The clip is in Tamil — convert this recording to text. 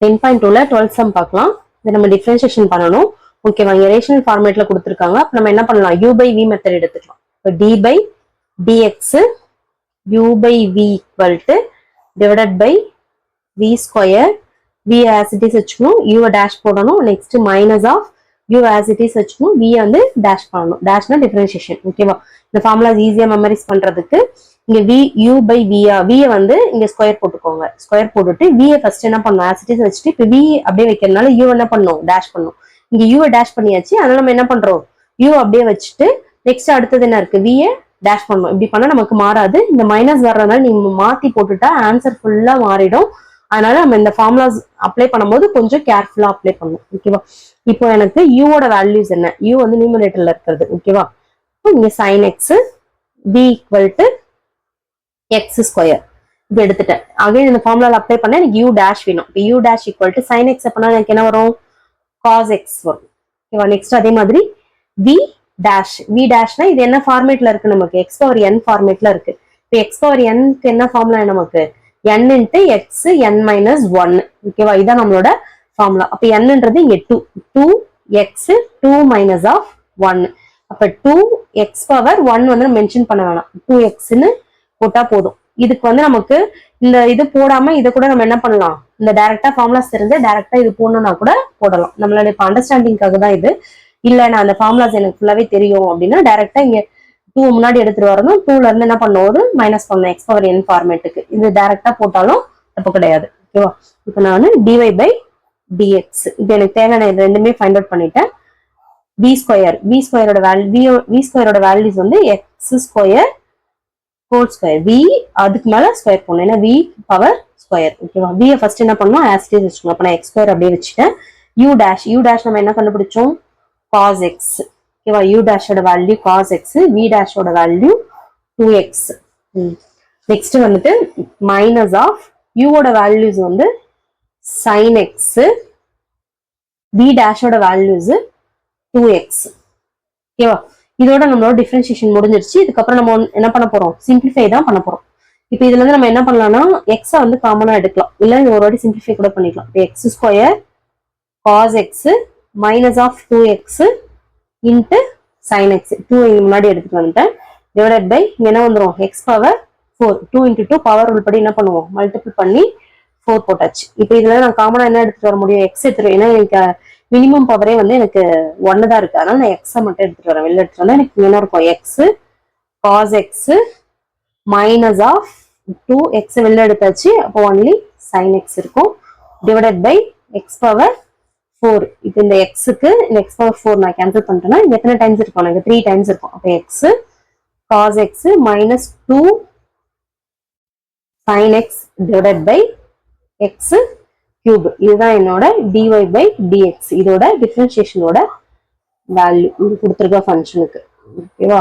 10.2ல 12th sum பார்க்கலாம். இதை நம்ம டிஃபரன்ஷியேஷன் பண்ணணும். ஓகேவா, இங்க ரேஷனல் ஃபார்மேட்ல கொடுத்துருக்காங்க. அப்ப நம்ம என்ன பண்ணலாம், u by v மெத்தட் எடுத்துக்கலாம். இப்போ d by dx u by v equal to divided by v square, v as it is வச்சுக்கணும், u டேஷ் போடணும், next minus of u as it is வச்சுக்கணும், v வந்து டேஷ் பண்ணணும். டேஷ்னா டிஃபரன்ஷியேஷன். ஓகேவா, இந்த ஃபார்முலாஸ் ஈஸியா மெமரைஸ் பண்றதுக்கு இங்க v u by v v வந்து இங்க ஸ்கொயர் போட்டுக்கோங்க. ஸ்கொயர் போட்டுட்டு v ஃபர்ஸ்ட் என்ன பண்ணணும், as it is வச்சுட்டு இப்போ v அப்படியே வைக்கிறதுனால u என்ன பண்ணணும், டேஷ் பண்ணணும். இங்க u டேஷ் பண்ணியாச்சு, அதனால நம்ம என்ன பண்றோம், u அப்படியே வச்சுட்டு நெக்ஸ்ட் அடுத்தது என்ன இருக்கு, v டேஷ் பண்ணணும். இப்படி பண்ணா நமக்கு மாறாது. இந்த மைனஸ் வர்றதுனால நீங்க மாத்தி போட்டுட்டா ஆன்சர் ஃபுல்லா மாறிடும். அதனால நம்ம இந்த ஃபார்முலாஸ் அப்ளை பண்ணும்போது கொஞ்சம் கேர்ஃபுல்லா அப்ளை பண்ணணும். ஓகேவா, இப்போ எனக்கு u ஓட வேல்யூஸ் என்ன, u வந்து நியூமரேட்டர்ல இருக்கிறது. ஓகேவா, இங்க sin x v equal to x square இது எடுத்துட்டேன். அகைன் இந்த ஃபார்முலால அப்ளை பண்ணா எனக்கு u டேஷ் வேணும். இப்போ u dash equal to sin x அப்பனா எனக்கு என்ன வரும், cos x வரும். ஓகேவா, நெக்ஸ்ட் அதே மாதிரி v டேஷ், v டேஷ்னா இது என்ன ஃபார்மேட்ல இருக்கு, நமக்கு x பவர் n ஃபார்மேட்ல இருக்கு. இப்போ x பவர் n க்கு என்ன ஃபார்முலா, நமக்கு n into x n minus 1. ஓகேவா, இதான் நம்மளோட ஃபார்முலா. அப்ப nன்றது இங்க 2x 2 minus of 1. அப்ப 2x பவர் 1 வந்து மென்ஷன் பண்ண வேணாம், 2x ன்னு போட்டா போதும். இதுக்கு வந்து நமக்கு இந்த இது போடாம இதை கூட நம்ம என்ன பண்ணலாம், இந்த டைரக்டா ஃபார்முலாஸ் தெரிஞ்சு டைரக்டா இது போடணும்னா கூட போடலாம். நம்மளோட இப்ப அண்டர்ஸ்டாண்டிங்காக தான் இது. இல்ல நான் அந்த ஃபார்முலாஸ் எனக்கு ஃபுல்லாவே தெரியும் அப்படின்னா டைரக்டா இங்க 2 முன்னாடி எடுத்துட்டு வரணும், 2ல இருந்து என்ன பண்ணும், ஒரு மைனஸ் பண்ணணும் x பவர் n ஃபார்மேட்டுக்கு. இது டைரக்டா போட்டாலும் தப்பு கிடையாது. ஓகேவா, இப்போ நான் dy by dx இது எனக்கு தேவையான ரெண்டுமே ஃபைண்ட் அவுட் பண்ணிட்டேன். v ஸ்கொயரோட வேல்யூஸ் வந்து x square whole square, v அதுக்கு மேல ஸ்கொயர் போடணும், ஏன்னா v பவர் ஸ்கொயர். ஓகேவா, v ஃபர்ஸ்ட் என்ன பண்ணணும், as it is வச்சுக்கணும். அப்ப நான் x ஸ்கொயர் அப்படியே வச்சுட்டேன். u டேஷ் நம்ம என்ன கண்டுபிடிச்சோம், cos x. ஓகேவா, u டேஷோட வேல்யூ cos x, v டேஷோட வேல்யூ 2x. நெக்ஸ்ட் வந்துட்டு மைனஸ் ஆஃப் u ஓட வேல்யூஸ் வந்து sin x, v டேஷோட வேல்யூஸ் 2x. ஓகேவா, இதோட நம்மளோட டிஃபரன்ஷியேஷன் முடிஞ்சிருச்சு. இதுக்கப்புறம் நம்ம என்ன பண்ண போறோம், சிம்பிளிஃபை தான் பண்ண போறோம். இப்போ இதுல இருந்து நம்ம என்ன பண்ணலாம்னா x வந்து காமனா எடுக்கலாம், இல்ல ஒரு வாட்டி சிம்பிளிஃபை கூட பண்ணிக்கலாம். இப்போ x square cos x minus of 2x into sin x, 2 முன்னாடி எடுத்துட்டு வந்துட்டேன், டிவைடட் பை என்ன வந்துடும், x power 4, 2 into 2 power rule படி என்ன பண்ணுவோம், மல்டிபிள் பண்ணி 4 போட்டாச்சு. இப்போ இதுல நான் காமனா என்ன எடுத்துட்டு வர முடியும், x எடுத்துருவேன். ஏன்னா எனக்கு மினிமம் பவரே வந்து எனக்கு 1 தான் இருக்கு, அதனால நான் x மட்டும் எடுத்துட்டு வரேன். வெளில எடுத்துட்டு வந்தா எனக்கு என்ன இருக்கும், x cos x minus of 2x வெளில எடுத்தாச்சு, அப்போ ஒன்லி sin x இருக்கும், டிவைடட் பை x பவர் 4. இப்போ இந்த x-க்கு இந்த x பவர் 4 நான் கேன்சல் பண்ணிட்டேன்னா எத்தனை டைம்ஸ் இருக்கும், எனக்கு 3 டைம்ஸ் இருக்கும். அப்போ x cos x minus 2 sin x divided by x cube. இதுதான் என்னோட dy by dx, இதோட டிஃபரன்ஷியேஷனோட வேல்யூ இது கொடுத்துருக்க ஃபங்க்ஷனுக்கு. ஓகேவா,